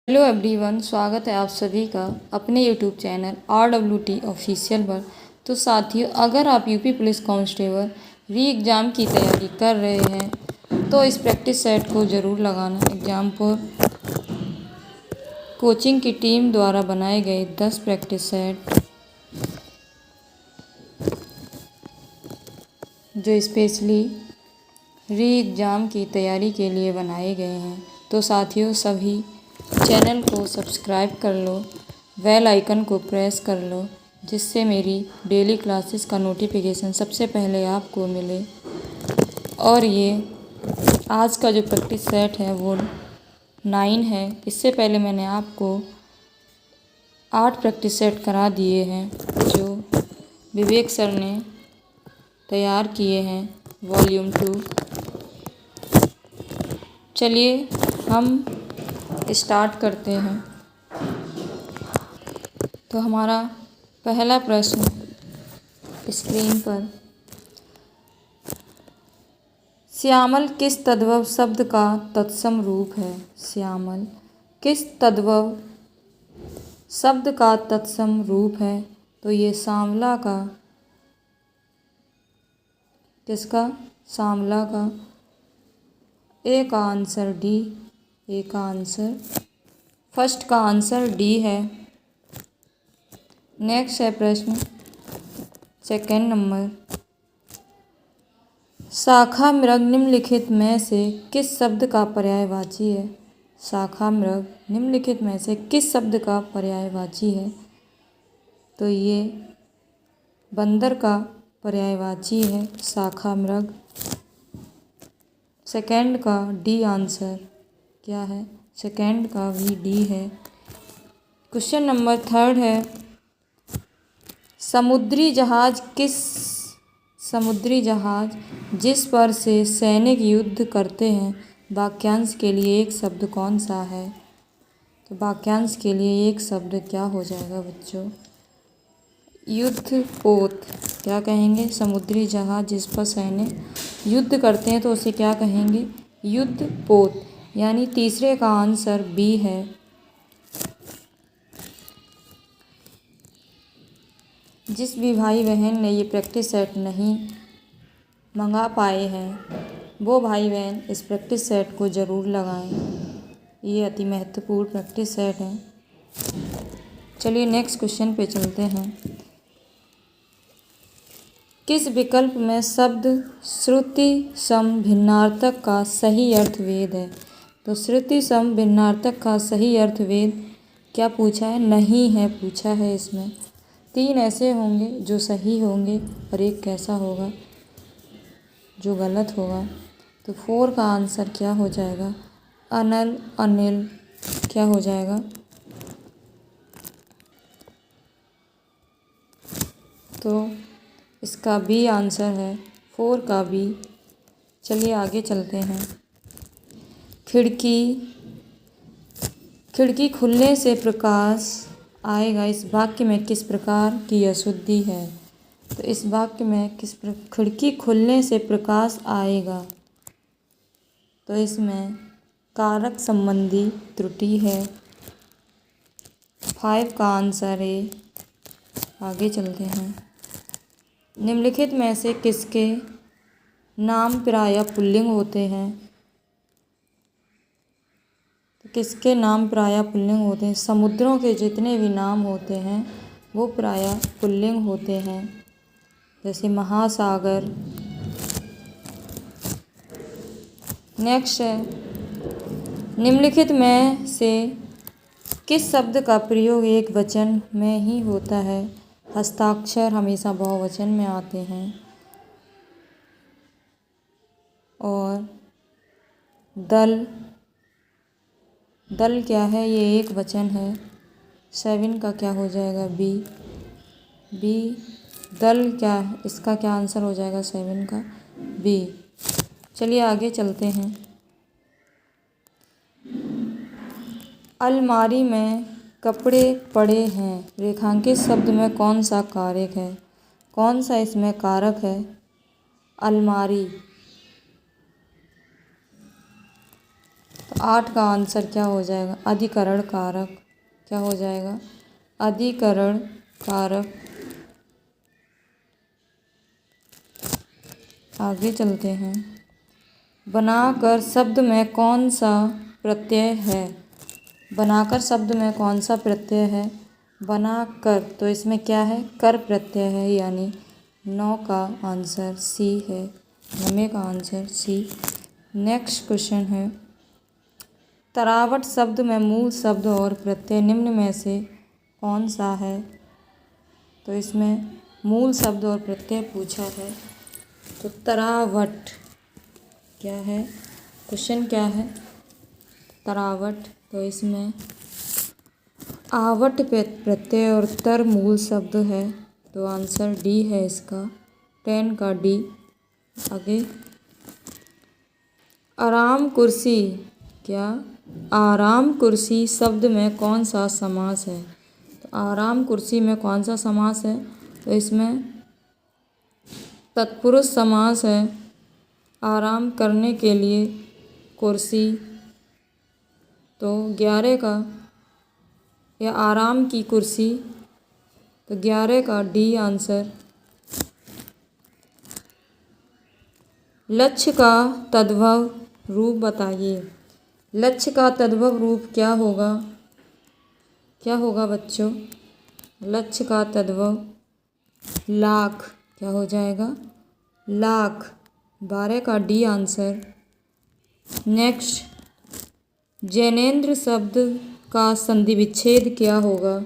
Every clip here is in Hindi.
हेलो एवरीवन, स्वागत है आप सभी का अपने यूट्यूब चैनल RWT ऑफिशियल पर। तो साथियों, अगर आप यूपी पुलिस कांस्टेबल री एग्ज़ाम की तैयारी कर रहे हैं तो इस प्रैक्टिस सेट को ज़रूर लगाना। एग्ज़ाम पर कोचिंग की टीम द्वारा बनाए गए 10 प्रैक्टिस सेट जो स्पेशली री एग्ज़ाम की तैयारी के लिए बनाए गए हैं। तो साथियों, सभी चैनल को सब्सक्राइब कर लो, बेल आइकन को प्रेस कर लो, जिससे मेरी डेली क्लासेस का नोटिफिकेशन सबसे पहले आपको मिले। और ये आज का जो प्रैक्टिस सेट है वो 9 है। इससे पहले मैंने आपको 8 प्रैक्टिस सेट करा दिए हैं जो विवेक सर ने तैयार किए हैं वॉल्यूम 2। चलिए हम स्टार्ट करते हैं। तो हमारा पहला प्रश्न स्क्रीन पर, श्यामल किस तद्भव शब्द का तत्सम रूप है? श्यामल किस तद्भव शब्द का तत्सम रूप है? तो ये सांवला का, किसका? सांवला का। ए का आंसर डी, ए का आंसर, फर्स्ट का आंसर डी है। नेक्स्ट है प्रश्न सेकंड नंबर, शाखा मृग निम्नलिखित में से किस शब्द का पर्यायवाची है? शाखा मृग निम्नलिखित में से किस शब्द का पर्यायवाची है? तो ये बंदर का पर्यायवाची है शाखा मृग। सेकंड का डी आंसर क्या है? सेकंड का भी डी है। क्वेश्चन नंबर थर्ड है, समुद्री जहाज जिस पर से सैनिक युद्ध करते हैं, वाक्यांश के लिए एक शब्द कौन सा है? तो वाक्यांश के लिए एक शब्द क्या हो जाएगा बच्चों? युद्धपोत। क्या कहेंगे? समुद्री जहाज जिस पर सैनिक युद्ध करते हैं तो उसे क्या कहेंगे? युद्धपोत। यानी तीसरे का आंसर बी है। जिस भी भाई बहन ने ये प्रैक्टिस सेट नहीं मंगा पाए हैं वो भाई बहन इस प्रैक्टिस सेट को ज़रूर लगाएं। ये अति महत्वपूर्ण प्रैक्टिस सेट है। चलिए नेक्स्ट क्वेश्चन पे चलते हैं। किस विकल्प में शब्द श्रुति सम भिन्नार्थक का सही अर्थ वेद है? तो श्रुति सम भिन्नार्थक का सही अर्थ वेद क्या पूछा है? नहीं है पूछा है। इसमें 3 ऐसे होंगे जो सही होंगे और एक कैसा होगा जो गलत होगा। तो 4 का आंसर क्या हो जाएगा? अनल, अनिल क्या हो जाएगा? तो इसका बी आंसर है, 4 का बी। चलिए आगे चलते हैं। खिड़की खुलने से प्रकाश आएगा, इस वाक्य में किस प्रकार की अशुद्धि है? तो इस वाक्य में खिड़की खुलने से प्रकाश आएगा, तो इसमें कारक संबंधी त्रुटि है। 5 का आंसर है। आगे चलते हैं। निम्नलिखित में से किसके नाम प्रायः पुल्लिंग होते हैं? तो किसके नाम प्रायः पुल्लिंग होते हैं? समुद्रों के जितने भी नाम होते हैं वो प्रायः पुल्लिंग होते हैं, जैसे महासागर। नेक्स्ट है, निम्नलिखित में से किस शब्द का प्रयोग एक वचन में ही होता है? हस्ताक्षर हमेशा बहुवचन में आते हैं। और दल क्या है? ये एक वचन है। 7 का क्या हो जाएगा? बी। दल क्या, इसका क्या आंसर हो जाएगा? 7 का बी। चलिए आगे चलते हैं। अलमारी में कपड़े पड़े हैं, रेखांकित शब्द में कौन सा कारक है? कौन सा इसमें कारक है? अलमारी। तो तो 8 का आंसर क्या हो जाएगा? अधिकरण कारक। क्या हो जाएगा? अधिकरण कारक। आगे चलते हैं। बनाकर शब्द में कौन सा प्रत्यय है? बनाकर शब्द में कौन सा प्रत्यय है? बनाकर, तो इसमें क्या है? कर प्रत्यय है, यानी 9 का आंसर सी है। 9 का आंसर सी। नेक्स्ट क्वेश्चन है, तरावट शब्द में मूल शब्द और प्रत्यय निम्न में से कौन सा है? तो इसमें मूल शब्द और प्रत्यय पूछा है, तो तरावट क्या है? क्वेश्चन क्या है? तरावट, तो इसमें आवट प्रत्यय और तर मूल शब्द है, तो आंसर डी है इसका, 10 का डी। आगे, आराम कुर्सी। क्या? आराम कुर्सी शब्द में कौन सा समास है? तो आराम कुर्सी में कौन सा समास है? तो इसमें तत्पुरुष समास है। आराम करने के लिए कुर्सी, तो 11 का, या आराम की कुर्सी, तो 11 का डी आंसर। लक्ष्य का तद्भव रूप बताइए। लक्ष्य का तद्भव रूप क्या होगा? क्या होगा बच्चों? लक्ष्य का तद्भव लाख। क्या हो जाएगा? लाख। 12 का डी आंसर। नेक्स्ट, जैनेन्द्र शब्द का संधि विच्छेद क्या होगा?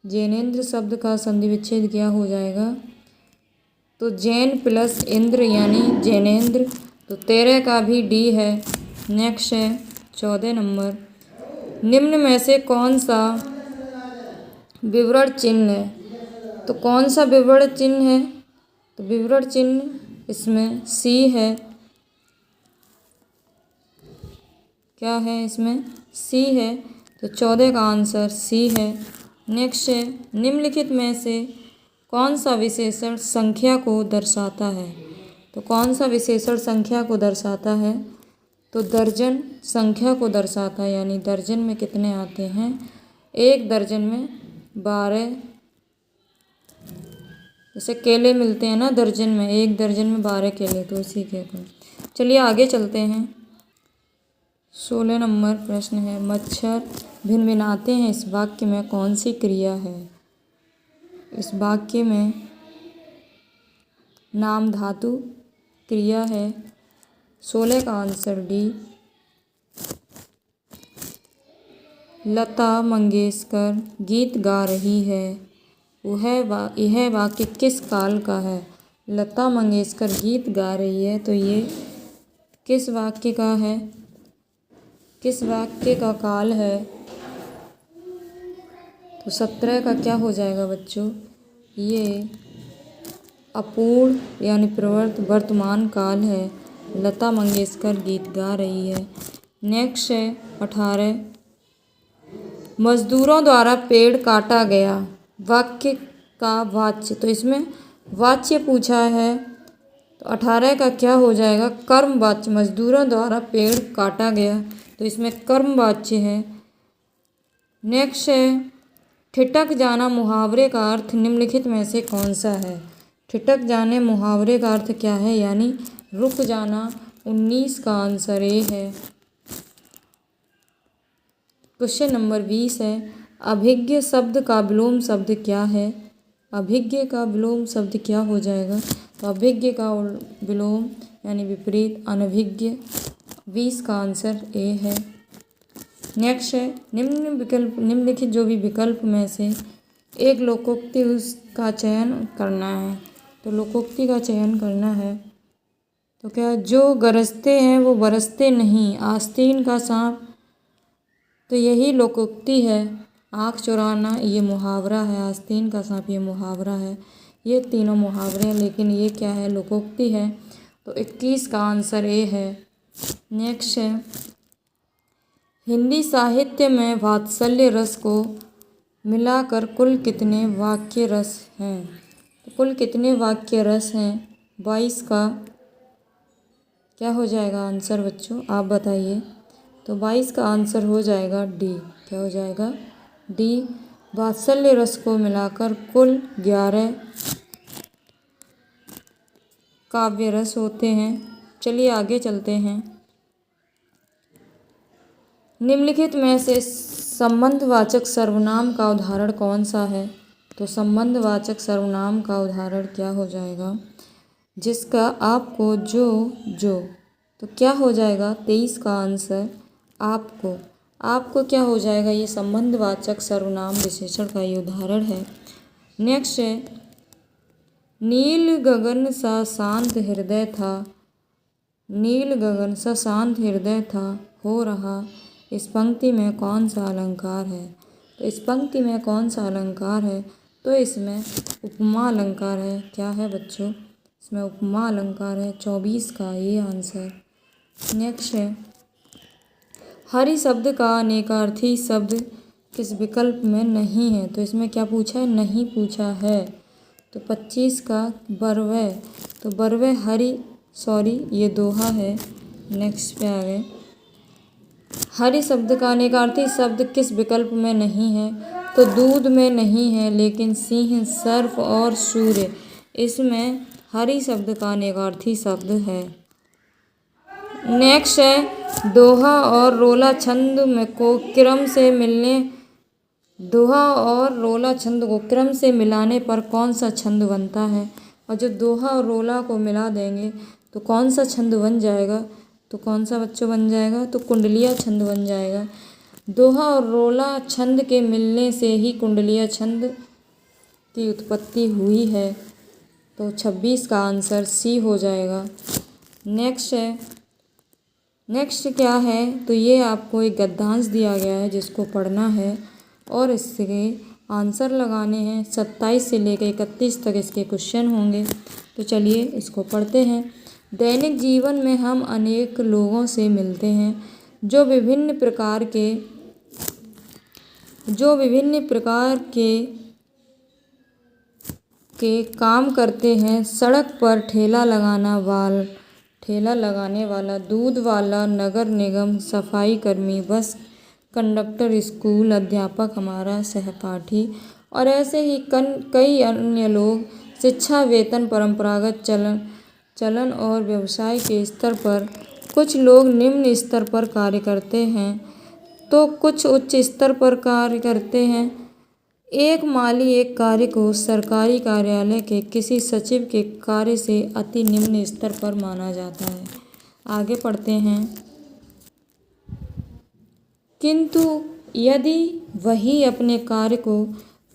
जैनेन्द्र शब्द का संधि विच्छेद क्या हो जाएगा? तो जैन प्लस इंद्र यानी जैनेन्द्र, तो 13 का भी डी है। नेक्स्ट है 14 नंबर, निम्न में से कौन सा विवरण चिन्ह है? तो कौन सा विवरण चिन्ह है? तो विवरण चिन्ह इसमें सी है। क्या है इसमें? सी है, तो 14 का आंसर सी है। नेक्स्ट है, निम्नलिखित में से कौन सा विशेषण संख्या को दर्शाता है? तो कौन सा विशेषण संख्या को दर्शाता है? तो दर्जन संख्या को दर्शाता है, यानी दर्जन में कितने आते हैं? एक दर्जन में 12। जैसे केले मिलते हैं ना दर्जन में, एक दर्जन में 12 केले, तो उसी के अकॉर्डिंग। चलिए आगे चलते हैं। 16 नंबर प्रश्न है, मच्छर भिनभिनाते हैं इस वाक्य में कौन सी क्रिया है? इस वाक्य में नाम धातु क्रिया है। 16 का आंसर डी। लता मंगेशकर गीत गा रही है, यह वाक्य किस काल का है? लता मंगेशकर गीत गा रही है, तो ये किस वाक्य का है? किस वाक्य का काल है? तो 17 का क्या हो जाएगा बच्चों? ये अपूर्ण यानी प्रवर्त वर्तमान काल है। लता मंगेशकर गीत गा रही है। नेक्स्ट है 18, मजदूरों द्वारा पेड़ काटा गया, वाक्य का वाच्य। तो इसमें वाच्य पूछा है, तो 18 का क्या हो जाएगा? कर्म वाच्य। मजदूरों द्वारा पेड़ काटा गया, तो इसमें कर्म वाच्य है। नेक्स्ट है, ठिठक जाना मुहावरे का अर्थ निम्नलिखित में से कौन सा है? ठिठक जाने मुहावरे का अर्थ क्या है? यानी रुक जाना। 19 का आंसर ए है। क्वेश्चन नंबर 20 है, अभिज्ञ शब्द का विलोम शब्द क्या है? अभिज्ञ का विलोम शब्द क्या हो जाएगा? तो अभिज्ञ का विलोम यानी विपरीत अनभिज्ञ। 20 का आंसर ए है। नेक्स्ट है, निम्नलिखित जो भी विकल्प में से एक लोकोक्ति उसका चयन करना है। तो लोकोक्ति का चयन करना है, तो क्या? जो गरजते हैं वो बरसते नहीं, आस्तीन का सांप, तो यही लोकोक्ति है। आँख चुराना ये मुहावरा है, आस्तीन का सांप ये मुहावरा है। ये तीनों मुहावरे हैं, लेकिन ये क्या है? लोकोक्ति है। तो 21 का आंसर ए है। नेक्स्ट है, हिंदी साहित्य में वात्सल्य रस को मिलाकर कुल कितने वाक्य रस हैं? तो कुल कितने वाक्य रस हैं? 22 का क्या हो जाएगा आंसर बच्चों? आप बताइए। तो तो 22 का आंसर हो जाएगा डी। क्या हो जाएगा? डी। वात्सल्य रस को मिलाकर कुल 11 काव्य रस होते हैं। चलिए आगे चलते हैं। निम्नलिखित में से संबंधवाचक सर्वनाम का उदाहरण कौन सा है? तो संबंधवाचक सर्वनाम का उदाहरण क्या हो जाएगा? जिसका आपको जो तो क्या हो जाएगा? 23 का आंसर आपको क्या हो जाएगा? ये संबंधवाचक सर्वनाम विशेषण का ये उदाहरण है। नेक्स्ट है, नील गगन सा शांत हृदय था, नील गगन सा शांत हृदय था हो रहा। इस पंक्ति में कौन सा अलंकार है? तो इस पंक्ति में कौन सा अलंकार है? तो इसमें उपमा अलंकार है। क्या है बच्चों? इसमें उपमा अलंकार है। 24 का ये आंसर। नेक्स्ट है, हरि शब्द का अनेकार्थी शब्द किस विकल्प में नहीं है? तो इसमें क्या पूछा है? नहीं पूछा है। तो 25 का बरवै, तो बरवै हरि, सॉरी ये दोहा है। नेक्स्ट पे आ गए, हरि शब्द का अनेकार्थी शब्द किस विकल्प में नहीं है? तो दूध में नहीं है, लेकिन सिंह, सर्प और सूर्य इसमें हरि शब्द का अनेकार्थी शब्द है। नेक्स्ट है, दोहा और रोला छंद में को क्रम से मिलने, दोहा और रोला छंद को क्रम से मिलाने पर कौन सा छंद बनता है? और जो दोहा और रोला को मिला देंगे तो कौन सा छंद बन जाएगा? तो कौन सा बच्चों बन जाएगा? तो कुंडलिया छंद बन जाएगा। दोहा और रोला छंद के मिलने से ही कुंडलिया छंद की उत्पत्ति हुई है। तो 26 का आंसर सी हो जाएगा। नेक्स्ट है, नेक्स्ट क्या है? तो ये आपको एक गद्यांश दिया गया है जिसको पढ़ना है और इसके आंसर लगाने हैं। 27 से लेकर 31 तक इसके क्वेश्चन होंगे। तो चलिए इसको पढ़ते हैं। दैनिक जीवन में हम अनेक लोगों से मिलते हैं जो विभिन्न प्रकार के काम करते हैं। सड़क पर ठेला लगाने वाला, दूध वाला, नगर निगम सफाई कर्मी, बस कंडक्टर, स्कूल अध्यापक, हमारा सहपाठी और ऐसे ही कई अन्य लोग। शिक्षा, वेतन, परंपरागत चलन और व्यवसाय के स्तर पर कुछ लोग निम्न स्तर पर कार्य करते हैं तो कुछ उच्च स्तर पर कार्य करते हैं। एक माली एक कार्य को सरकारी कार्यालय के किसी सचिव के कार्य से अति निम्न स्तर पर माना जाता है। आगे पढ़ते हैं। किंतु यदि वही अपने कार्य को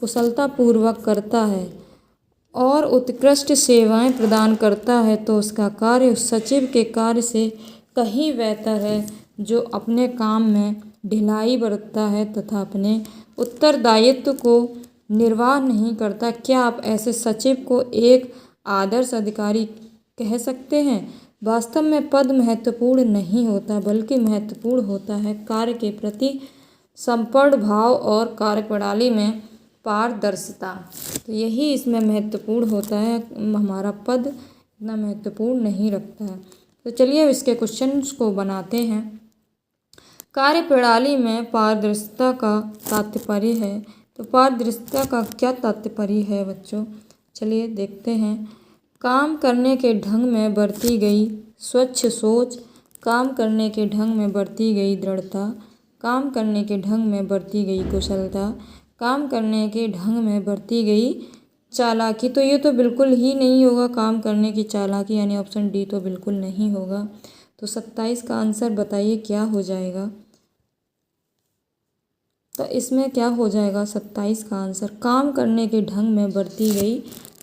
कुशलतापूर्वक करता है और उत्कृष्ट सेवाएं प्रदान करता है तो उसका कार्य उस सचिव के कार्य से कहीं बेहतर है जो अपने काम में ढिलाई बरतता है तथा अपने उत्तरदायित्व को निर्वाह नहीं करता। क्या आप ऐसे सचिव को एक आदर्श अधिकारी कह सकते हैं? वास्तव में पद महत्वपूर्ण नहीं होता, बल्कि महत्वपूर्ण होता है कार्य के प्रति समर्पण भाव और कार्यप्रणाली में पारदर्शिता। तो यही इसमें महत्वपूर्ण होता है, हमारा पद इतना महत्वपूर्ण नहीं रखता है। तो चलिए अब इसके क्वेश्चंस को बनाते हैं। कार्यप्रणाली में पारदर्शिता का तात्पर्य है, तो पारदर्शिता का क्या तात्पर्य है बच्चों? चलिए देखते हैं। काम करने के ढंग में बरती गई स्वच्छ सोच, काम करने के ढंग में बरती गई दृढ़ता, काम करने के ढंग में बरती गई कुशलता, काम करने के ढंग में बरती गई चालाकी। तो ये तो बिल्कुल ही नहीं होगा, काम करने की चालाकी, यानी ऑप्शन डी तो बिल्कुल नहीं होगा। तो 27 का आंसर बताइए क्या हो जाएगा? तो इसमें क्या हो जाएगा? 27 का आंसर काम करने के ढंग में बरती गई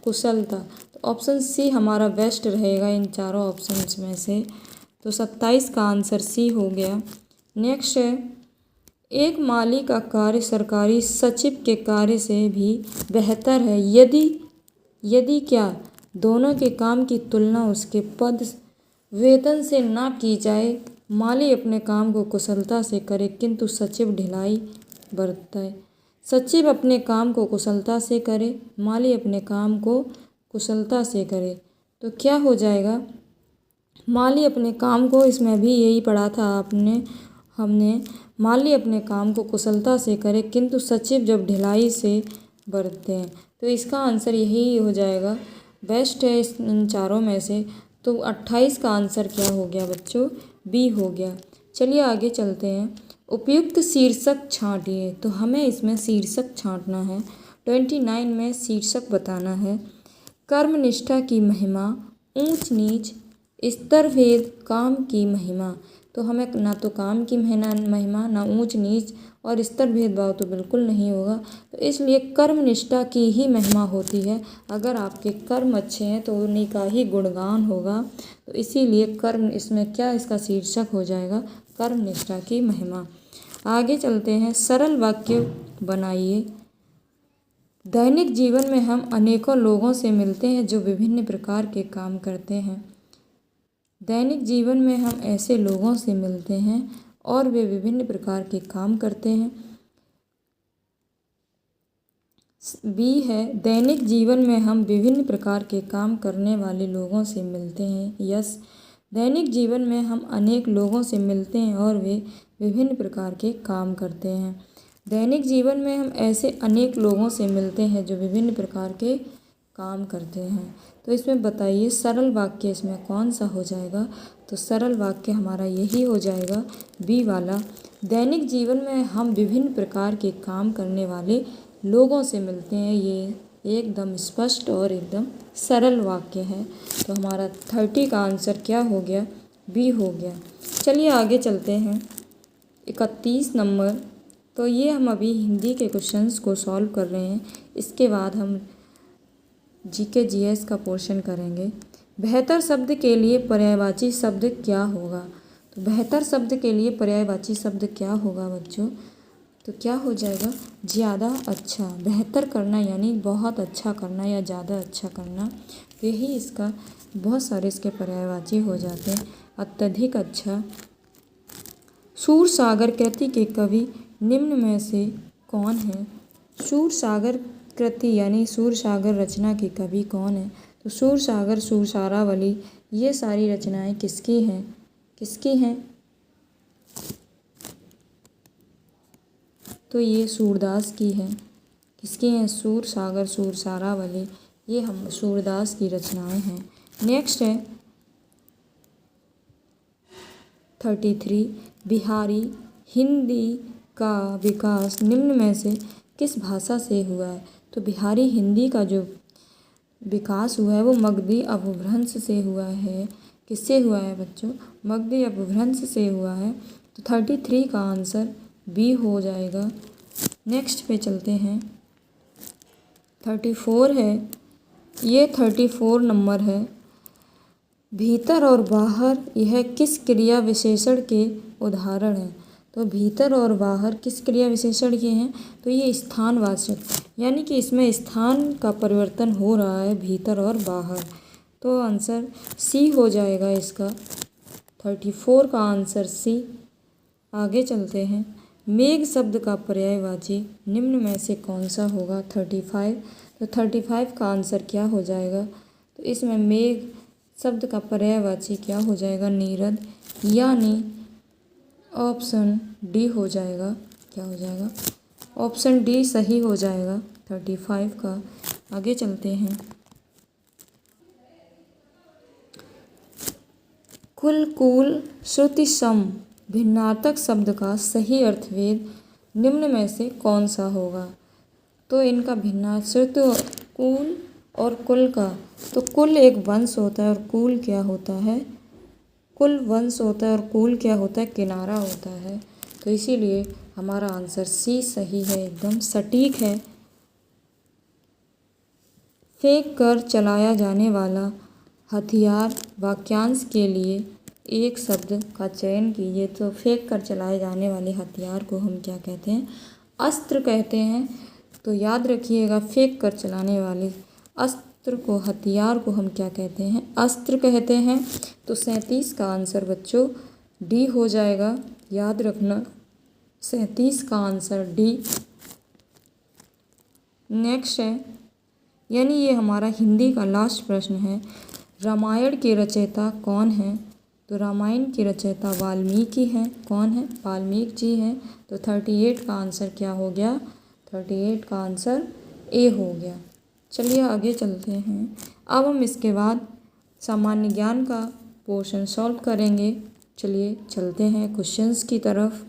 कुशलता। तो ऑप्शन सी हमारा बेस्ट रहेगा इन चारों ऑप्शंस में से। तो 27 का आंसर सी हो गया। नेक्स्ट है, एक माली का कार्य सरकारी सचिव के कार्य से भी बेहतर है यदि क्या दोनों के काम की तुलना उसके पद वेतन से ना की जाए। माली अपने काम को कुशलता से करे किंतु सचिव ढिलाई बरतता है। सचिव अपने काम को कुशलता से करे, माली अपने काम को कुशलता से करे। तो क्या हो जाएगा? माली अपने काम को, इसमें भी यही पढ़ा था आपने, हमने माली अपने काम को कुशलता से करे, किंतु सचिव जब ढिलाई से बरतते हैं। तो इसका आंसर यही हो जाएगा, बेस्ट है इन चारों में से। तो 28 का आंसर क्या हो गया बच्चों? बी हो गया। चलिए आगे चलते हैं। उपयुक्त शीर्षक छांटिए। तो हमें इसमें शीर्षक छांटना है। 29 में शीर्षक बताना है। कर्मनिष्ठा की महिमा, ऊंच नीच, स्तर भेद, काम की महिमा। तो हमें ना तो काम की महिमा, ना ऊंच नीच और स्तर भेदभाव तो बिल्कुल नहीं होगा। तो इसलिए कर्मनिष्ठा की ही महिमा होती है। अगर आपके कर्म अच्छे हैं तो उन्हीं का ही गुणगान होगा। तो इसीलिए कर्म, इसमें क्या इसका शीर्षक हो जाएगा? कर्मनिष्ठा की महिमा। आगे चलते हैं। सरल वाक्य बनाइए। दैनिक जीवन में हम अनेकों लोगों से मिलते हैं जो विभिन्न प्रकार के काम करते हैं। दैनिक जीवन में हम ऐसे लोगों से मिलते हैं और वे विभिन्न प्रकार के काम करते हैं। बी है, दैनिक जीवन में हम विभिन्न प्रकार के काम करने वाले लोगों से मिलते हैं। यस, दैनिक जीवन में हम अनेक लोगों से मिलते हैं और वे विभिन्न प्रकार के काम करते हैं। दैनिक जीवन में हम ऐसे अनेक लोगों से मिलते हैं जो विभिन्न प्रकार के काम करते हैं। तो इसमें बताइए सरल वाक्य इसमें कौन सा हो जाएगा? तो सरल वाक्य हमारा यही हो जाएगा, बी वाला। दैनिक जीवन में हम विभिन्न प्रकार के काम करने वाले लोगों से मिलते हैं। ये एकदम स्पष्ट और एकदम सरल वाक्य है। तो हमारा 30 का आंसर क्या हो गया? बी हो गया। चलिए आगे चलते हैं। 31 नंबर। तो ये हम अभी हिंदी के क्वेश्चंस को सॉल्व कर रहे हैं। इसके बाद हम जीके जीएस का पोर्शन करेंगे। बेहतर शब्द के लिए पर्यायवाची शब्द क्या होगा? तो बेहतर शब्द के लिए पर्यायवाची शब्द क्या होगा बच्चों? तो क्या हो जाएगा? ज़्यादा अच्छा। बेहतर करना यानी बहुत अच्छा करना या ज़्यादा अच्छा करना। यही इसका बहुत सारे इसके पर्यायवाची हो जाते हैं। अत्यधिक अच्छा। सूरसागर कृति के कवि निम्न में से कौन है? सूरसागर कृति यानी सूरसागर रचना के कवि कौन है? तो सूरसागर, सूरसारावली, ये सारी रचनाएं किसकी हैं? किसकी हैं? तो ये सूरदास की है। किसकी हैं? सूरसागर, सूरसारावली, ये हम सूरदास की रचनाएं हैं। नेक्स्ट है 33। बिहारी हिंदी का विकास निम्न में से किस भाषा से हुआ है? तो बिहारी हिंदी का जो विकास हुआ है वो मगधी अपभ्रंश से हुआ है। किससे हुआ है बच्चों? मगधी अपभ्रंश से हुआ है। तो 33 का आंसर बी हो जाएगा। नेक्स्ट पे चलते हैं। 34 है। ये 34 नंबर है। भीतर और बाहर यह किस क्रिया विशेषण के उदाहरण हैं? तो भीतर और बाहर किस क्रिया विशेषण के हैं? तो ये स्थानवाचक, यानी कि इसमें स्थान का परिवर्तन हो रहा है, भीतर और बाहर। तो आंसर सी हो जाएगा इसका। 34 का आंसर सी। आगे चलते हैं। मेघ शब्द का पर्यायवाची निम्न में से कौन सा होगा? 35। तो 35 का आंसर क्या हो जाएगा? तो इसमें मेघ शब्द का पर्यायवाची क्या हो जाएगा? नीरद, यानी ऑप्शन डी हो जाएगा। क्या हो जाएगा? ऑप्शन डी सही हो जाएगा 35 का। आगे चलते हैं। कुल, कूल, श्रुति, सम, भिन्नार्थक शब्द का सही अर्थभेद निम्न में से कौन सा होगा? तो इनका भिन्नार्थ श्रुति, कूल और कुल का। तो कुल एक वंश होता है और कूल क्या होता है? कुल वंश होता है और कूल क्या होता है? किनारा होता है। तो इसीलिए हमारा आंसर सी सही है, एकदम सटीक है। फेंक कर चलाया जाने वाला हथियार वाक्यांश के लिए एक शब्द का चयन कीजिए। तो फेंक कर चलाए जाने वाले हथियार को हम क्या कहते हैं? अस्त्र कहते हैं। तो याद रखिएगा, फेंक कर चलाने वाले अस्त्र को, हथियार को हम क्या कहते हैं? अस्त्र कहते हैं। तो 37 का आंसर बच्चों डी हो जाएगा। याद रखना, 37 का आंसर डी। नेक्स्ट है, यानी ये हमारा हिंदी का लास्ट प्रश्न है। रामायण के रचयिता कौन है? तो रामायण की रचयिता वाल्मीकि हैं। कौन है? वाल्मीकि जी हैं। तो 38 का आंसर क्या हो गया? 38 का आंसर ए हो गया। चलिए आगे चलते हैं। अब हम इसके बाद सामान्य ज्ञान का पोर्शन सॉल्व करेंगे। चलिए चलते हैं क्वेश्चंस की तरफ।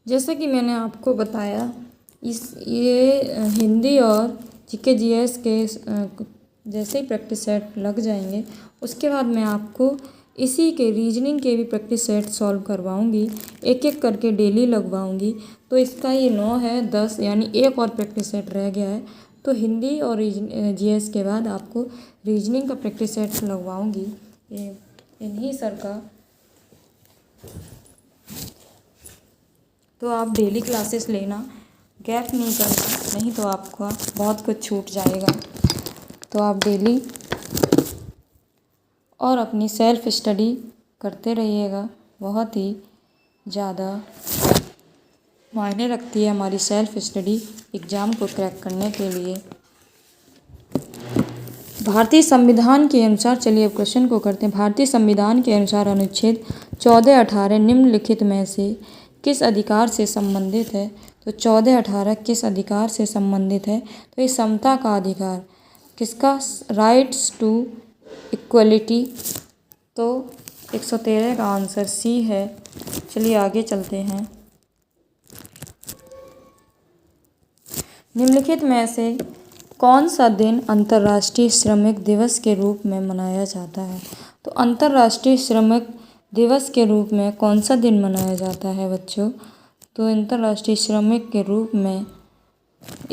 जैसा कि मैंने आपको बताया, ये हिंदी और जीके जीएस के जैसे ही प्रैक्टिस सेट लग जाएंगे, उसके बाद मैं आपको इसी के रीजनिंग के भी प्रैक्टिस सेट सॉल्व करवाऊंगी, एक एक करके डेली लगवाऊंगी। तो इसका ये 9 है, 10 यानी एक और प्रैक्टिस सेट रह गया है। तो हिंदी और जीएस के बाद आपको रीजनिंग का प्रैक्टिस सेट लगवाऊंगी इन्हीं सर का। तो आप डेली क्लासेस लेना, गैप नहीं करना, नहीं तो आपका बहुत कुछ छूट जाएगा। तो आप डेली और अपनी सेल्फ स्टडी करते रहिएगा। बहुत ही ज़्यादा मायने रखती है हमारी सेल्फ स्टडी एग्ज़ाम को क्रैक करने के लिए। भारतीय संविधान के अनुसार, चलिए अब क्वेश्चन को करते हैं। भारतीय संविधान के अनुसार अनुच्छेद 14-18 निम्नलिखित में से किस अधिकार से संबंधित है? तो 14-18 किस अधिकार से संबंधित है? तो ये समता का अधिकार। किसका? Rights to equality. तो 113 का आंसर सी है। चलिए आगे चलते हैं। निम्नलिखित में से कौन सा दिन अंतर्राष्ट्रीय श्रमिक दिवस के रूप में मनाया जाता है? तो अंतर्राष्ट्रीय श्रमिक दिवस के रूप में कौन सा दिन मनाया जाता है बच्चों? तो अंतर्राष्ट्रीय श्रमिक के रूप में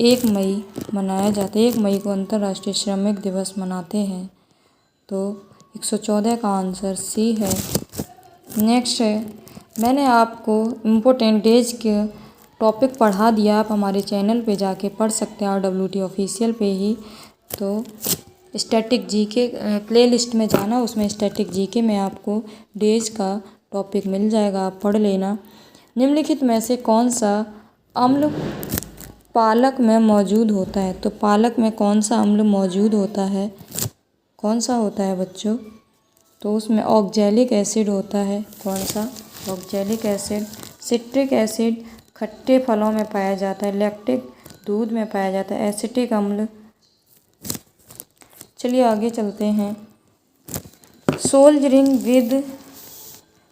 1 मई मनाया जाता है। 1 मई को अंतर्राष्ट्रीय श्रमिक दिवस मनाते हैं। तो 114 का आंसर सी है। नेक्स्ट है, मैंने आपको इम्पोर्टेंट डेज के टॉपिक पढ़ा दिया, आप हमारे चैनल पे जाके पढ़ सकते हैं RWT ऑफिशियल पे ही। तो स्टैटिक जीके प्लेलिस्ट में जाना, उसमें स्टैटिक जीके में आपको डेज का टॉपिक मिल जाएगा, आप पढ़ लेना। निम्नलिखित में से कौन सा अम्ल पालक में मौजूद होता है? तो पालक में कौन सा अम्ल मौजूद होता है? कौन सा होता है बच्चों? तो उसमें ऑक्जेलिक एसिड होता है। कौन सा? Oxalic acid. सिट्रिक एसिड खट्टे फलों में पाया जाता है। लैक्टिक दूध में पाया जाता है। एसिटिक अम्ल। चलिए आगे चलते हैं। सोल्जरिंग विद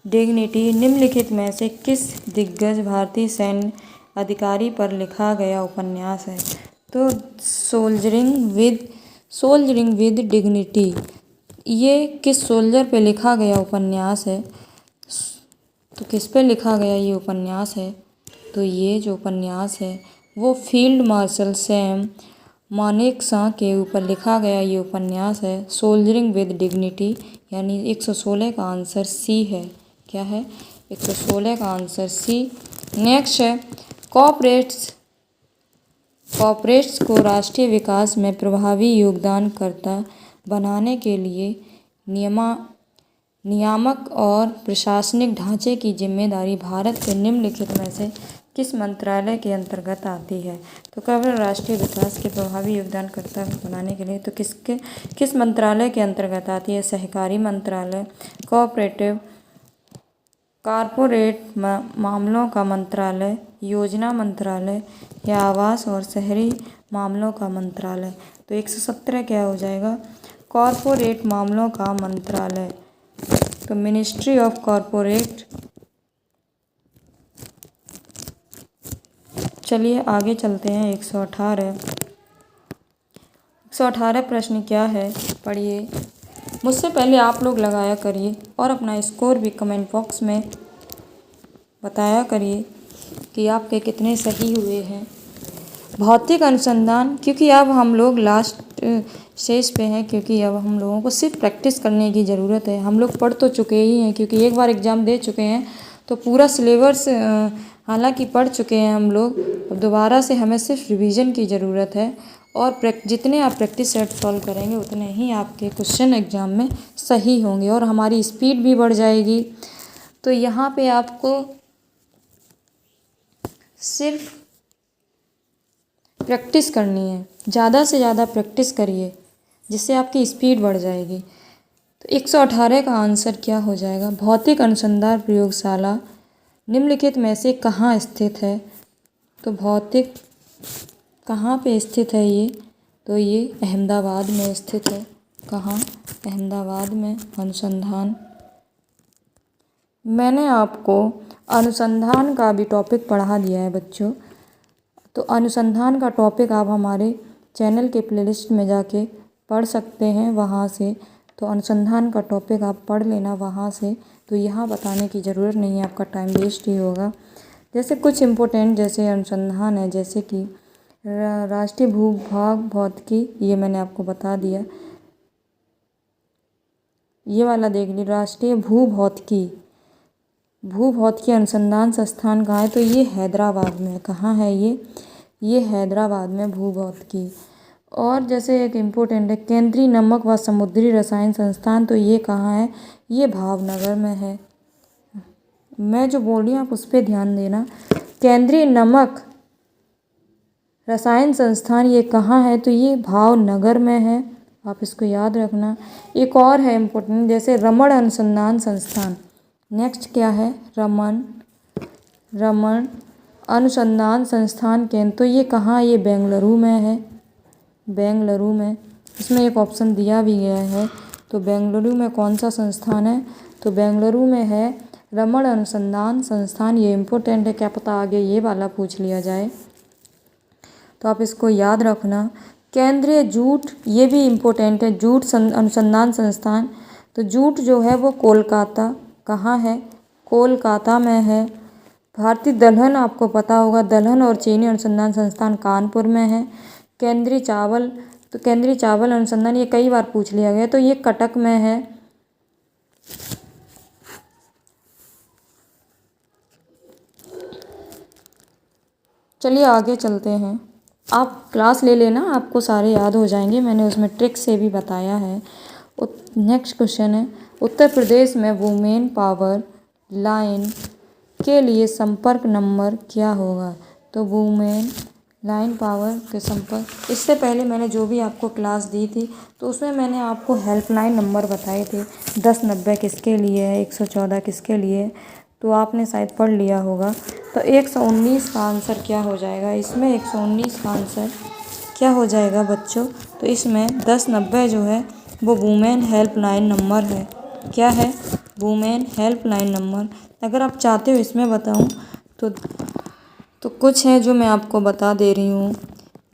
डिग्निटी निम्नलिखित में से किस दिग्गज भारतीय सैन्य अधिकारी पर लिखा गया उपन्यास है? तो सोल्जरिंग विद डिग्निटी ये किस सोल्जर पे लिखा गया उपन्यास है? तो किस पे लिखा गया ये उपन्यास है? तो ये जो उपन्यास है वो फील्ड मार्शल सैम मानेकशॉ के ऊपर लिखा गया ये उपन्यास है, सोल्जरिंग विद डिग्निटी। यानी 116 का आंसर सी है। क्या है? 116 का आंसर सी। नेक्स्ट है, कॉर्पोरेट्स को राष्ट्रीय विकास में प्रभावी योगदानकर्ता बनाने के लिए नियामक और प्रशासनिक ढांचे की जिम्मेदारी भारत के निम्नलिखित में से किस मंत्रालय के अंतर्गत आती है? तो केवल राष्ट्रीय विकास के प्रभावी योगदानकर्ता बनाने के लिए तो किस मंत्रालय के अंतर्गत आती है? सहकारी मंत्रालय, कॉरपोरेट मामलों का मंत्रालय, योजना मंत्रालय या आवास और शहरी मामलों का मंत्रालय। तो 117 क्या हो जाएगा? कॉरपोरेट मामलों का मंत्रालय। तो मिनिस्ट्री ऑफ कॉरपोरेट। चलिए आगे चलते हैं। 118 प्रश्न क्या है पढ़िए। मुझसे पहले आप लोग लगाया करिए और अपना स्कोर भी कमेंट बॉक्स में बताया करिए कि आपके कितने सही हुए हैं। भौतिक अनुसंधान, क्योंकि अब हम लोग लास्ट स्टेज पे हैं, क्योंकि अब हम लोगों को सिर्फ प्रैक्टिस करने की ज़रूरत है। हम लोग पढ़ तो चुके ही हैं, क्योंकि एक बार एग्ज़ाम दे चुके हैं तो पूरा सिलेबस हालांकि पढ़ चुके हैं हम लोग। अब दोबारा से हमें सिर्फ रिवीजन की ज़रूरत है और जितने आप प्रैक्टिस सेट सॉल्व करेंगे उतने ही आपके क्वेश्चन एग्ज़ाम में सही होंगे और हमारी स्पीड भी बढ़ जाएगी। तो यहाँ पे आपको सिर्फ प्रैक्टिस करनी है, ज़्यादा से ज़्यादा प्रैक्टिस करिए जिससे आपकी स्पीड बढ़ जाएगी। तो 118 का आंसर क्या हो जाएगा? भौतिक अनुसंधान प्रयोगशाला निम्नलिखित में से कहाँ स्थित है? तो भौतिक कहाँ पे स्थित है ये? तो ये अहमदाबाद में स्थित है। कहाँ? अहमदाबाद में अनुसंधान। मैंने आपको अनुसंधान का भी टॉपिक पढ़ा दिया है बच्चों। तो अनुसंधान का टॉपिक आप हमारे चैनल के प्लेलिस्ट में जाके पढ़ सकते हैं वहाँ से। तो अनुसंधान का टॉपिक आप पढ़ लेना वहाँ से। तो यहाँ बताने की ज़रूरत नहीं है, आपका टाइम वेस्ट ही होगा। जैसे कुछ इम्पोर्टेंट जैसे अनुसंधान है, जैसे कि राष्ट्रीय भूभाग भौतिकी, ये मैंने आपको बता दिया। ये वाला देख लीजिए, राष्ट्रीय भूभौतिकी अनुसंधान संस्थान कहाँ है? तो ये हैदराबाद में। कहाँ है ये हैदराबाद में भूभौतिकी। और जैसे एक इम्पोर्टेंट है केंद्रीय नमक व समुद्री रसायन संस्थान, तो ये कहाँ है? ये भावनगर में है। मैं जो बोल रही हूँ आप उस पर ध्यान देना। केंद्रीय नमक रसायन संस्थान ये कहाँ है? तो ये भावनगर में है, आप इसको याद रखना। एक और है इम्पोर्टेंट, जैसे रमण अनुसंधान संस्थान। नेक्स्ट क्या है? रमण अनुसंधान संस्थान केंद्र, तो ये कहाँ? ये बेंगलुरु में है। बेंगलुरु में, इसमें एक ऑप्शन दिया भी गया है। तो बेंगलुरु में कौन सा संस्थान है? तो बेंगलुरु में है रमण अनुसंधान संस्थान। ये इम्पोर्टेंट है, क्या पता आगे ये वाला पूछ लिया जाए, तो आप इसको याद रखना। केंद्रीय जूट, ये भी इम्पोर्टेंट है, जूट अनुसंधान संस्थान। तो जूट जो है वो कोलकाता, कहाँ है? कोलकाता में है। भारतीय दलहन, आपको पता होगा, दलहन और चीनी अनुसंधान संस्थान कानपुर में है। केंद्रीय चावल, तो केंद्रीय चावल अनुसंधान, ये कई बार पूछ लिया गया, तो ये कटक में है। चलिए आगे चलते हैं। आप क्लास ले लेना, आपको सारे याद हो जाएंगे, मैंने उसमें ट्रिक से भी बताया है। नेक्स्ट क्वेश्चन है, उत्तर प्रदेश में वुमेन पावर लाइन के लिए संपर्क नंबर क्या होगा? तो वुमेन लाइन पावर के संपर्क, इससे पहले मैंने जो भी आपको क्लास दी थी तो उसमें मैंने आपको हेल्पलाइन नंबर बताए थे। 1090 किसके लिए है, 114 किसके लिए है, तो आपने शायद पढ़ लिया होगा। तो 119 का आंसर क्या हो जाएगा? इसमें 119 का आंसर क्या हो जाएगा बच्चों? तो इसमें 1090 जो है वो वुमेन हेल्पलाइन नंबर है। क्या है? Women helpline number. अगर आप चाहते हो इसमें बताऊं तो कुछ है जो मैं आपको बता दे रही हूँ।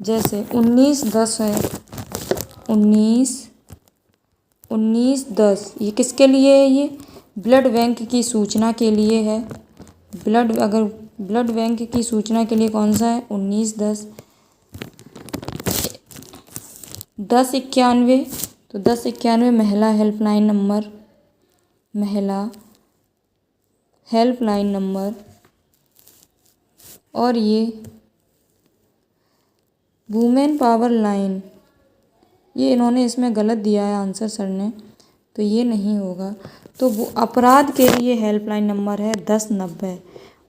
जैसे 1910 है, 1910 ये किसके लिए है? ये ब्लड बैंक की सूचना के लिए है। अगर ब्लड बैंक की सूचना के लिए कौन सा है? 1910। 1091, तो 1091 महिला हेल्पलाइन नंबर, महिला हेल्पलाइन नंबर। और ये वुमेन पावर लाइन, ये इन्होंने इसमें गलत दिया है आंसर सर ने, तो ये नहीं होगा। तो वो अपराध के लिए हेल्पलाइन नंबर है 1090,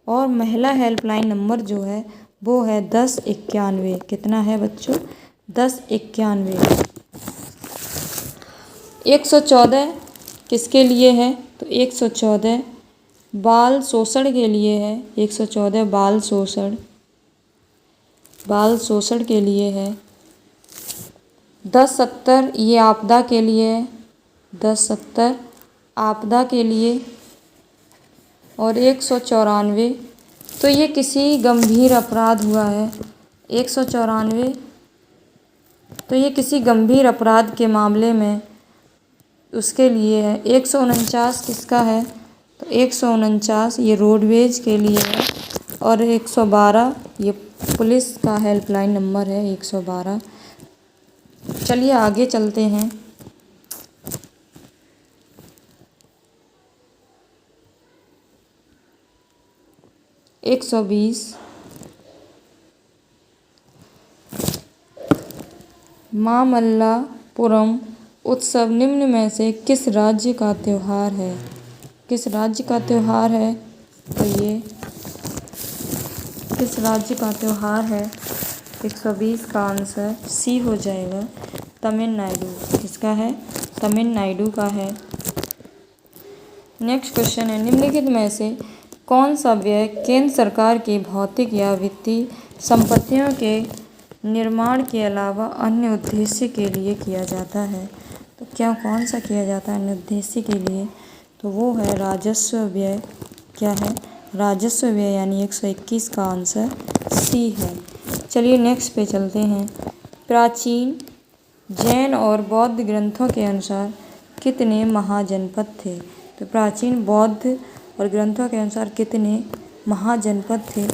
और महिला हेल्पलाइन नंबर जो है वो है 1091। कितना है बच्चों? 1091। 114 किसके लिए है? तो 114 बाल शोषण के लिए है। 114 बाल शोषण के लिए है। 1070 ये आपदा के लिए है, 1070 आपदा के लिए। और 194 तो ये किसी गंभीर अपराध हुआ है। 194 तो ये किसी गंभीर अपराध के मामले में उसके लिए है। 149 किसका है? तो 149 ये रोडवेज के लिए है। और 112 ये पुलिस का हेल्पलाइन नंबर है, 112। चलिए आगे चलते हैं। एक 120 मामल्लापुरम उत्सव निम्न में से किस राज्य का त्यौहार है? किस राज्य का त्यौहार है? तो ये किस राज्य का त्यौहार है? 120 का आंसर सी हो जाएगा, तमिलनाडु। किसका है? तमिलनाडु का है। नेक्स्ट क्वेश्चन है, निम्नलिखित में से कौन सा व्यय केंद्र सरकार की भौतिक या वित्तीय संपत्तियों के निर्माण के अलावा अन्य उद्देश्य के लिए किया जाता है? तो क्या कौन सा किया जाता है अन्य उद्देश्य के लिए? तो वो है राजस्व व्यय। क्या है? राजस्व व्यय, यानी 121 का आंसर सी है। चलिए नेक्स्ट पे चलते हैं। प्राचीन जैन और बौद्ध ग्रंथों के अनुसार कितने महाजनपद थे? तो प्राचीन बौद्ध और ग्रंथों के अनुसार कितने महाजनपद थे?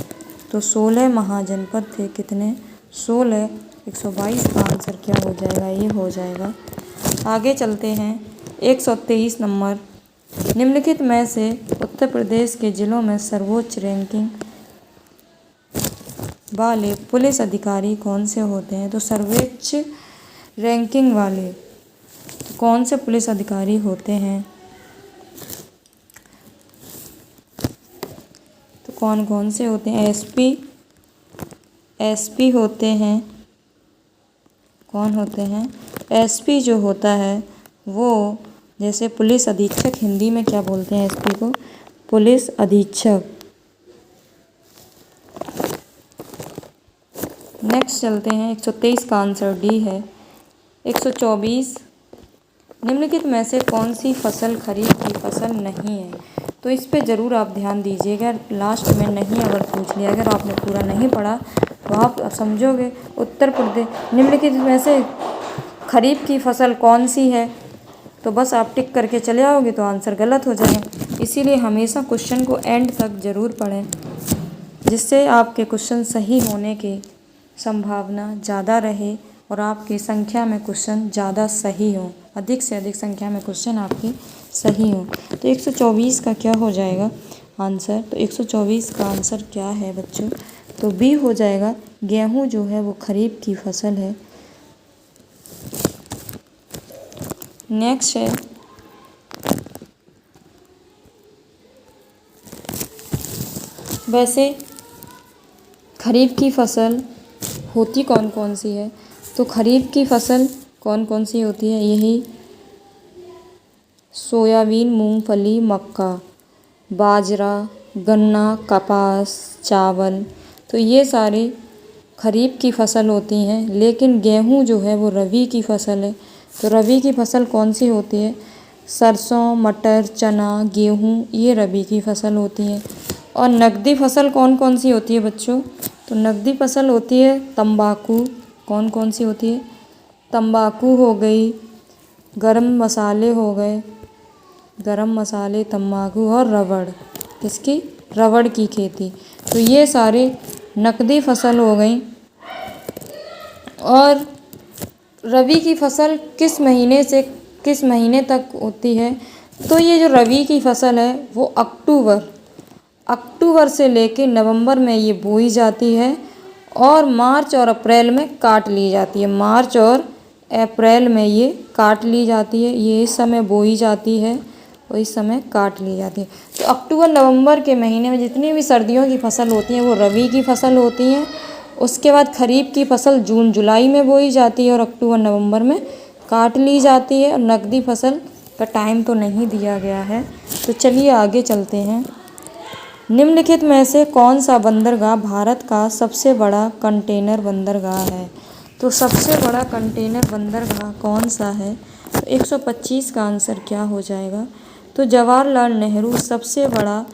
तो 16 महाजनपद थे। कितने? 16। 122 का आंसर क्या हो जाएगा? ये हो जाएगा। आगे चलते हैं। 123 नंबर, निम्नलिखित में से उत्तर प्रदेश के जिलों में सर्वोच्च रैंकिंग वाले पुलिस अधिकारी कौन से होते हैं? तो सर्वोच्च रैंकिंग वाले तो कौन से पुलिस अधिकारी होते हैं? तो कौन कौन से होते हैं? एसपी होते हैं। कौन होते हैं? एसपी जो होता है वो, जैसे पुलिस अधीक्षक, हिंदी में क्या बोलते हैं एसपी को? पुलिस अधीक्षक। नेक्स्ट चलते हैं। 123 का आंसर डी है। 124, निम्नलिखित में से कौन सी फसल खरीफ की फसल नहीं है? तो इस पे ज़रूर आप ध्यान दीजिएगा। लास्ट में नहीं अगर पूछ लिया, अगर आपने पूरा नहीं पढ़ा तो आप समझोगे उत्तर प्रदेश, निम्नलिखित में से खरीफ की फसल कौन सी है, तो बस आप टिक करके चले आओगे तो आंसर गलत हो जाएगा। इसीलिए हमेशा क्वेश्चन को एंड तक ज़रूर पढ़ें, जिससे आपके क्वेश्चन सही होने की संभावना ज़्यादा रहे और आपकी संख्या में क्वेश्चन ज़्यादा सही हो, अधिक से अधिक संख्या में क्वेश्चन आपकी सही हो। तो 124 का क्या हो जाएगा आंसर? तो 124 का आंसर क्या है बच्चों? तो बी हो जाएगा। गेहूँ जो है वो खरीफ की फसल है। नेक्स्ट है, वैसे खरीफ की फसल होती कौन कौन सी है? तो खरीफ की फसल कौन कौन सी होती है? यही सोयाबीन, मूंगफली, मक्का, बाजरा, गन्ना, कपास, चावल, तो ये सारी खरीफ की फसल होती हैं। लेकिन गेहूँ जो है वो रबी की फसल है। तो रबी की फसल कौन सी होती है? सरसों, मटर, चना, गेहूँ, ये रबी की फसल होती है। और नकदी फसल कौन कौन सी होती है बच्चों? तो नकदी फसल होती है तंबाकू। कौन कौन सी होती है? तंबाकू हो गई, गरम मसाले हो गए, गरम मसाले, तंबाकू और रबड़। किसकी? रबड़ की खेती। तो ये सारे नकदी फसल हो गई। और रबी की फसल किस महीने से किस महीने तक होती है? तो ये जो रबी की फसल है वो अक्टूबर से लेके नवंबर में ये बोई जाती है और मार्च और अप्रैल में काट ली जाती है। मार्च और अप्रैल में ये काट ली जाती है। ये इस समय बोई जाती है और इस समय काट ली जाती है। तो अक्टूबर नवंबर के महीने में जितनी भी सर्दियों की फसल होती हैं वो रबी की फसल होती हैं। उसके बाद खरीफ की फसल जून जुलाई में बोई जाती है और अक्टूबर नवंबर में काट ली जाती है। और नकदी फसल का टाइम तो नहीं दिया गया है। तो चलिए आगे चलते हैं। निम्नलिखित में से कौन सा बंदरगाह भारत का सबसे बड़ा कंटेनर बंदरगाह है? तो सबसे बड़ा कंटेनर बंदरगाह कौन सा है? तो 125 का आंसर क्या हो जाएगा? तो जवाहरलाल नेहरू सबसे बड़ा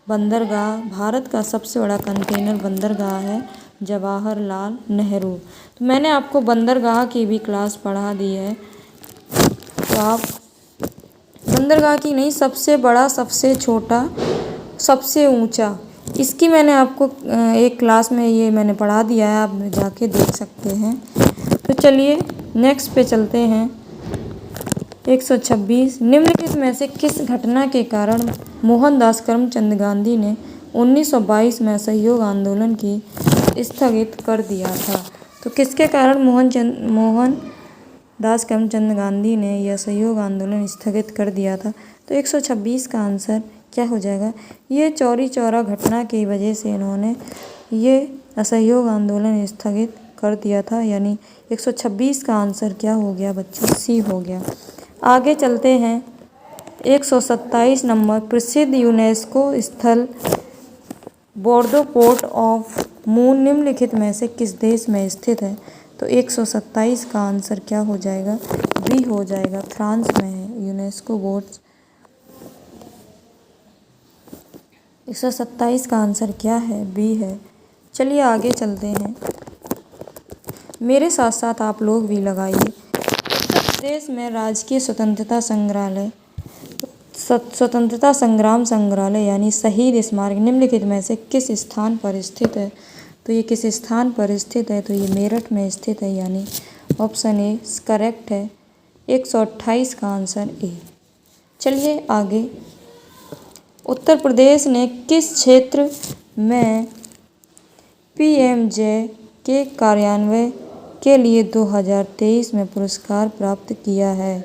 बंदरगाह, भारत का सबसे बड़ा कंटेनर बंदरगाह है जवाहरलाल नेहरू। तो मैंने आपको बंदरगाह की भी क्लास पढ़ा दी है, तो आप बंदरगाह की नहीं, सबसे बड़ा, सबसे छोटा, सबसे ऊंचा, इसकी मैंने आपको एक क्लास में ये मैंने पढ़ा दिया है, आप जाके देख सकते हैं। तो चलिए नेक्स्ट पे चलते हैं। 126, निम्नलिखित में से किस घटना के कारण मोहनदास करमचंद गांधी ने 1922 में असहयोग आंदोलन की स्थगित कर दिया था? तो किसके कारण मोहनदास करमचंद गांधी ने यह असहयोग आंदोलन स्थगित कर दिया था? तो 126 का आंसर क्या हो जाएगा? ये चौरी चौरा घटना की वजह से इन्होंने ये असहयोग आंदोलन स्थगित कर दिया था। यानी 126 का आंसर क्या हो गया बच्चों? सी हो गया। आगे चलते हैं। 127 नंबर प्रसिद्ध यूनेस्को स्थल बोर्दो पोर्ट ऑफ मून निम्नलिखित में से किस देश में स्थित है? तो 127 का आंसर क्या हो जाएगा? बी हो जाएगा, फ्रांस में है यूनेस्को बोर्ड। 127 का आंसर क्या है? बी है। चलिए आगे चलते हैं, मेरे साथ साथ आप लोग भी लगाइए। उत्तर प्रदेश में राजकीय स्वतंत्रता संग्राम संग्रहालय यानी शहीद स्मारक निम्नलिखित में से किस स्थान पर स्थित है? तो ये किस स्थान पर स्थित है? तो ये मेरठ में स्थित है, यानी ऑप्शन ए करेक्ट है। 128 का आंसर ए। चलिए आगे, उत्तर प्रदेश ने किस क्षेत्र में पीएमजे के कार्यान्वयन के लिए 2023 में पुरस्कार प्राप्त किया है?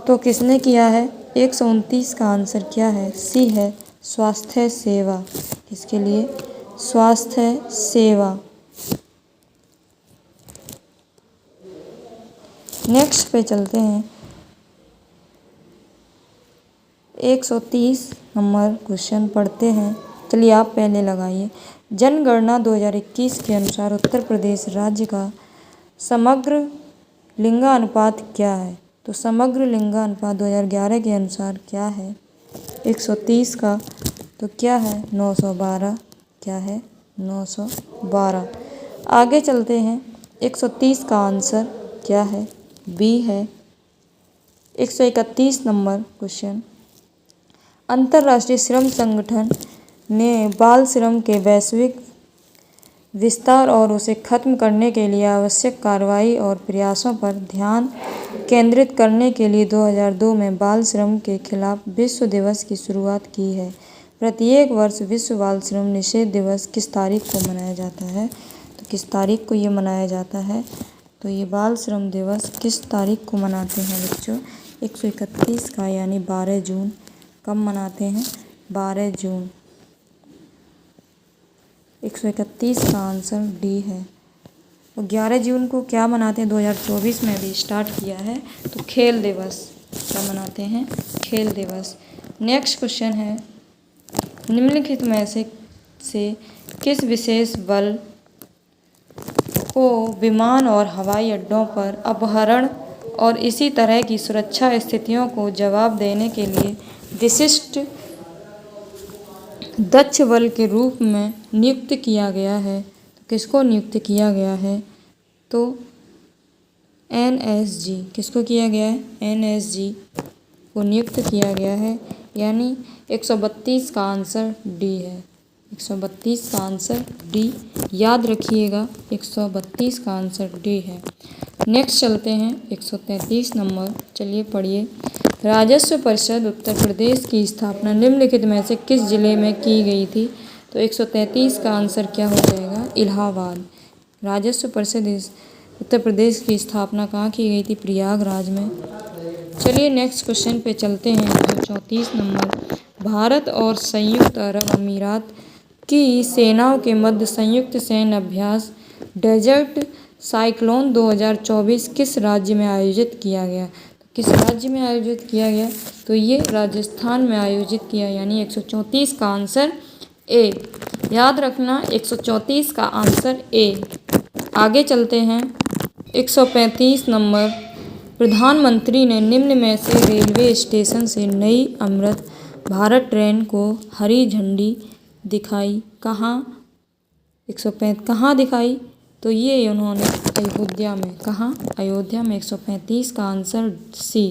तो किसने किया है? 129 का आंसर क्या है? सी है, स्वास्थ्य सेवा। इसके लिए स्वास्थ्य सेवा। नेक्स्ट पे चलते हैं। 130 नंबर क्वेश्चन पढ़ते हैं। चलिए आप पहले लगाइए। जनगणना 2021 के अनुसार उत्तर प्रदेश राज्य का समग्र लिंगानुपात क्या है? तो समग्र लिंगानुपात 2011 के अनुसार क्या है? 130 का तो क्या है? 912। क्या है? 912। आगे चलते हैं। 130 का आंसर क्या है? बी है। 131 नंबर क्वेश्चन, अंतर्राष्ट्रीय श्रम संगठन ने बाल श्रम के वैश्विक विस्तार और उसे खत्म करने के लिए आवश्यक कार्रवाई और प्रयासों पर ध्यान केंद्रित करने के लिए 2002 में बाल श्रम के खिलाफ विश्व दिवस की शुरुआत की है। प्रत्येक वर्ष विश्व बाल श्रम निषेध दिवस किस तारीख को मनाया जाता है? तो किस तारीख को ये मनाया जाता है? तो ये बाल श्रम दिवस किस तारीख को मनाते हैं बच्चों? 131 का, यानी 12 जून। कब मनाते हैं? 12 जून। 131 का आंसर डी है। और 11 जून को क्या मनाते हैं? 2024 में अभी स्टार्ट किया है, तो खेल दिवस। क्या मनाते हैं? खेल दिवस। नेक्स्ट क्वेश्चन है, निम्नलिखित में से किस विशेष बल को विमान और हवाई अड्डों पर अपहरण और इसी तरह की सुरक्षा स्थितियों को जवाब देने के लिए विशिष्ट दक्ष बल के रूप में नियुक्त किया गया है? तो किसको नियुक्त किया गया है? तो एनएसजी। किसको किया गया है? एनएसजी को नियुक्त किया गया है, यानी 132 का आंसर डी है। 132 का आंसर डी, याद रखिएगा, 132 का आंसर डी है। नेक्स्ट चलते हैं 133 नंबर। चलिए पढ़िए। राजस्व परिषद उत्तर प्रदेश की स्थापना निम्नलिखित में से किस जिले में की गई थी? तो 133 का आंसर क्या हो जाएगा? इलाहाबाद। राजस्व परिषद उत्तर प्रदेश की स्थापना कहाँ की गई थी? प्रयागराज में। चलिए नेक्स्ट क्वेश्चन पे चलते हैं। 134 नंबर, भारत और संयुक्त अरब अमीरात की सेनाओं के मध्य संयुक्त सैन्य अभ्यास डेजर्ट साइक्लोन 2024 किस राज्य में आयोजित किया गया? तो किस राज्य में आयोजित किया गया? तो ये राजस्थान में आयोजित किया, यानी 134 का आंसर ए। याद रखना, 134 का आंसर ए। आगे चलते हैं। 135 नंबर, प्रधानमंत्री ने निम्न में से रेलवे स्टेशन से नई अमृत भारत ट्रेन को हरी झंडी दिखाई? कहाँ? 135 कहाँ दिखाई? तो ये उन्होंने अयोध्या में। कहाँ? अयोध्या में। 135 का आंसर सी।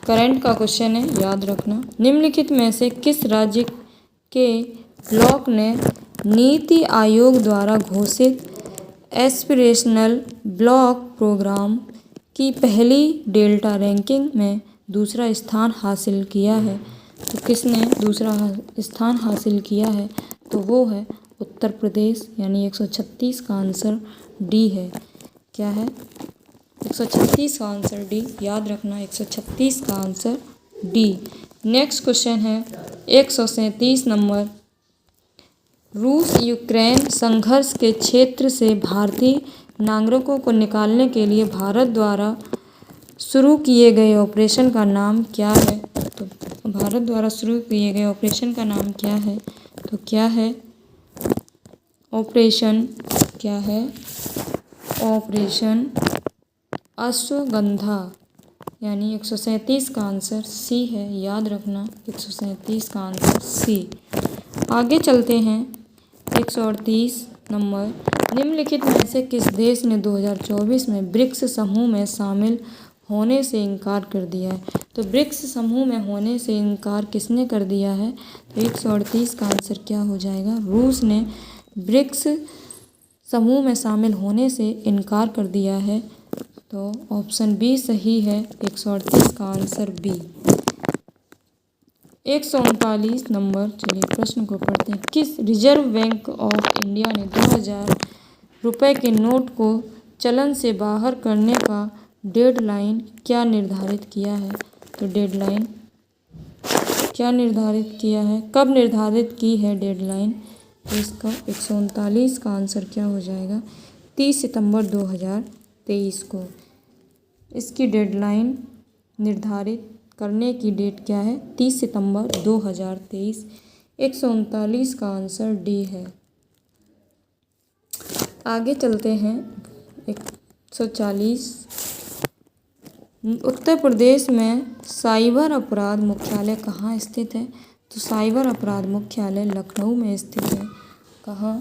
करंट का क्वेश्चन है, याद रखना। निम्नलिखित में से किस राज्य के ब्लॉक ने नीति आयोग द्वारा घोषित एस्पिरेशनल ब्लॉक प्रोग्राम की पहली डेल्टा रैंकिंग में दूसरा स्थान हासिल किया है? तो किसने दूसरा स्थान हासिल किया है? तो वो है उत्तर प्रदेश, यानी 136 का आंसर डी है। क्या है? 136 का आंसर डी, याद रखना, 136 का आंसर डी। नेक्स्ट क्वेश्चन है 137 नंबर, रूस यूक्रेन संघर्ष के क्षेत्र से भारतीय नागरिकों को निकालने के लिए भारत द्वारा शुरू किए गए ऑपरेशन का नाम क्या है? तो भारत द्वारा शुरू किए गए ऑपरेशन का नाम क्या है? तो क्या है ऑपरेशन? क्या है ऑपरेशन अश्वगंधा, यानी 137 का आंसर सी है। याद रखना 137 का आंसर सी। आगे चलते हैं 138 नंबर, निम्नलिखित में से किस देश ने 2024 में ब्रिक्स समूह में शामिल होने से इनकार कर दिया है? तो ब्रिक्स समूह में होने से इनकार किसने कर दिया है? तो 138 का आंसर क्या हो जाएगा? रूस ने ब्रिक्स समूह में शामिल होने से इनकार कर दिया है। तो ऑप्शन बी सही है, 138 का आंसर बी। 139 नंबर, चलिए प्रश्न को पढ़ते हैं। किस रिजर्व बैंक ऑफ इंडिया ने 2000 रुपये के नोट को चलन से बाहर करने का डेडलाइन क्या निर्धारित किया है? तो डेडलाइन क्या निर्धारित किया है? कब निर्धारित की है डेडलाइन? तो इसका 139 का आंसर क्या हो जाएगा? 30 सितंबर 2023 को इसकी डेडलाइन निर्धारित करने की डेट क्या है? 30 सितंबर 2023। 139 का आंसर डी है। आगे चलते हैं 140, उत्तर प्रदेश में साइबर अपराध मुख्यालय कहाँ स्थित है? तो साइबर अपराध मुख्यालय लखनऊ में स्थित है। कहाँ?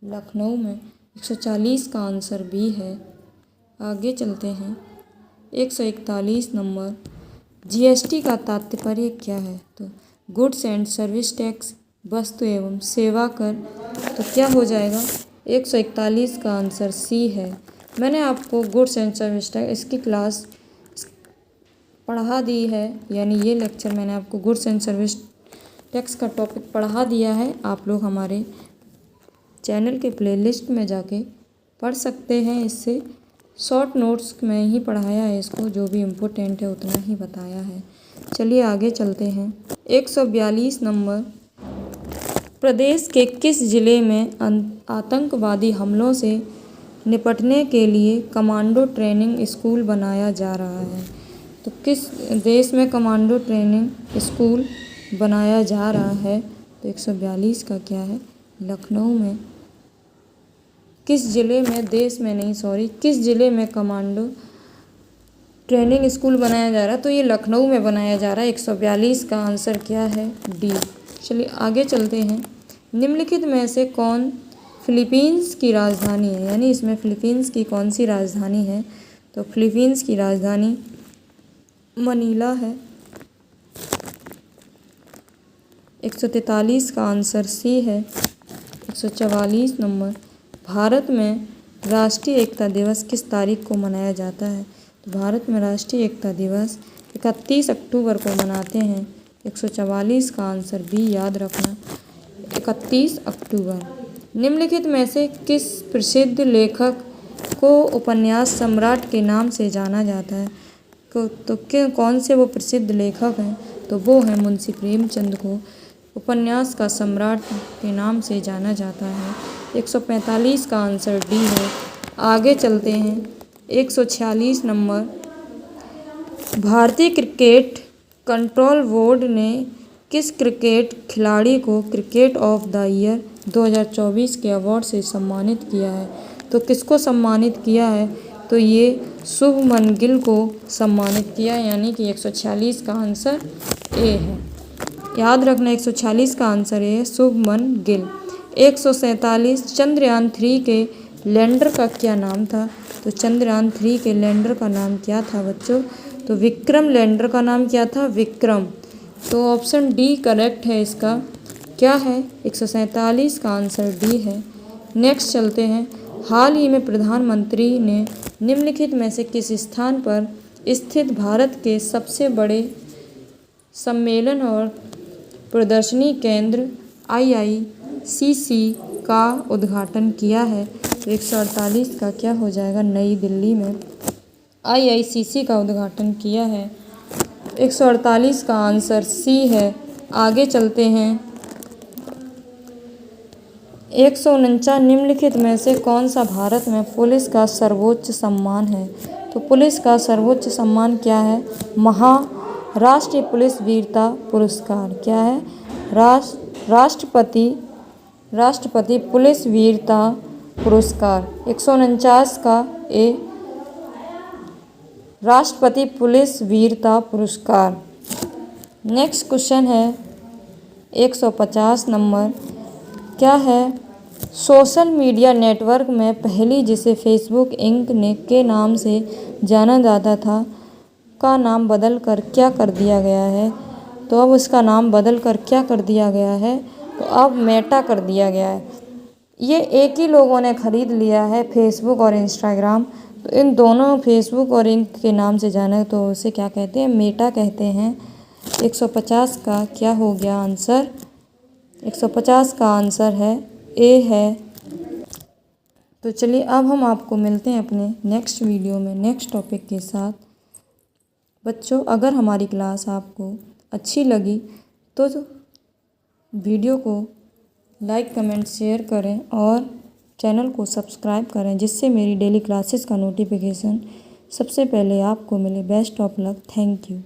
लखनऊ में। 140 का आंसर बी है। आगे चलते हैं 141 नंबर, जीएसटी का तात्पर्य क्या है? तो गुड्स एंड सर्विस टैक्स, वस्तु एवं सेवा कर। तो क्या हो जाएगा? 141 का आंसर सी है। मैंने आपको गुड्स एंड सर्विस टैक्स इसकी क्लास पढ़ा दी है, यानी ये लेक्चर मैंने आपको गुड्स एंड सर्विस टैक्स का टॉपिक पढ़ा दिया है। आप लोग हमारे चैनल के प्लेलिस्ट में जाके पढ़ सकते हैं। इससे शॉर्ट नोट्स में ही पढ़ाया है इसको, जो भी इम्पोर्टेंट है उतना ही बताया है। चलिए आगे चलते हैं 142 नंबर, प्रदेश के किस जिले में आतंकवादी हमलों से निपटने के लिए कमांडो ट्रेनिंग स्कूल बनाया जा रहा है? तो किस देश में कमांडो ट्रेनिंग स्कूल बनाया जा रहा है? तो 142 का क्या है? लखनऊ में। किस जिले में, देश में नहीं सॉरी, किस जिले में कमांडो ट्रेनिंग स्कूल बनाया जा रहा है? तो ये लखनऊ में बनाया जा रहा है। 142 का आंसर क्या है? डी। चलिए आगे चलते हैं, निम्नलिखित में से कौन फिलीपींस की राजधानी है? यानी इसमें फिलीपींस की कौन सी राजधानी है? तो फिलीपींस की राजधानी मनीला है। 143 का आंसर सी है। 144 नंबर, भारत में राष्ट्रीय एकता दिवस किस तारीख को मनाया जाता है? तो भारत में राष्ट्रीय एकता दिवस 31 अक्टूबर को मनाते हैं। 144 का आंसर बी, याद रखना 31 अक्टूबर। निम्नलिखित में से किस प्रसिद्ध लेखक को उपन्यास सम्राट के नाम से जाना जाता है? तो कौन से वो प्रसिद्ध लेखक हैं? तो वो हैं मुंशी प्रेमचंद को उपन्यास का सम्राट के नाम से जाना जाता है। 145 का आंसर डी है। आगे चलते हैं 146 नंबर, भारतीय क्रिकेट कंट्रोल बोर्ड ने किस क्रिकेट खिलाड़ी को क्रिकेट ऑफ द ईयर 2024 के अवार्ड से सम्मानित किया है? तो किसको सम्मानित किया है? तो ये शुभमन गिल को सम्मानित किया, यानी कि 146 का आंसर ए है। याद रखना 146 का आंसर ए है, शुभमन गिल। 147, चंद्रयान 3 के लैंडर का क्या नाम था? तो चंद्रयान 3 के लैंडर का नाम क्या था बच्चों? तो विक्रम लैंडर का नाम क्या था? विक्रम। तो ऑप्शन डी करेक्ट है इसका। क्या है? 147 का आंसर डी है। नेक्स्ट चलते हैं, हाल ही में प्रधानमंत्री ने निम्नलिखित में से किस स्थान पर स्थित भारत के सबसे बड़े सम्मेलन और प्रदर्शनी केंद्र IICC का उद्घाटन किया है? तो 148 का क्या हो जाएगा? नई दिल्ली में IICC का उद्घाटन किया है। 148 का आंसर सी है। आगे चलते हैं 149 निम्नलिखित में से कौन सा भारत में पुलिस का सर्वोच्च सम्मान है? तो पुलिस का सर्वोच्च सम्मान क्या है? राष्ट्रीय पुलिस वीरता पुरस्कार। क्या है? राष्ट्रपति पुलिस वीरता पुरस्कार। 149 का ए, राष्ट्रपति पुलिस वीरता पुरस्कार। नेक्स्ट क्वेश्चन है 150 नंबर। क्या है? सोशल मीडिया नेटवर्क में पहली जिसे फेसबुक इंक के नाम से जाना जाता था का नाम बदल कर क्या कर दिया गया है? तो अब उसका नाम बदल कर क्या कर दिया गया है? तो अब मेटा कर दिया गया है। ये एक ही लोगों ने ख़रीद लिया है, फेसबुक और इंस्टाग्राम। तो इन दोनों फेसबुक और इंक के नाम से जाना तो उसे क्या कहते हैं? मेटा कहते हैं। 150 का क्या हो गया आंसर? 150 का आंसर है ए है। तो चलिए अब हम आपको मिलते हैं अपने नेक्स्ट वीडियो में नेक्स्ट टॉपिक के साथ। बच्चों, अगर हमारी क्लास आपको अच्छी लगी तो वीडियो को लाइक कमेंट शेयर करें और चैनल को सब्सक्राइब करें, जिससे मेरी डेली क्लासेस का नोटिफिकेशन सबसे पहले आपको मिले। Best of luck. Thank you.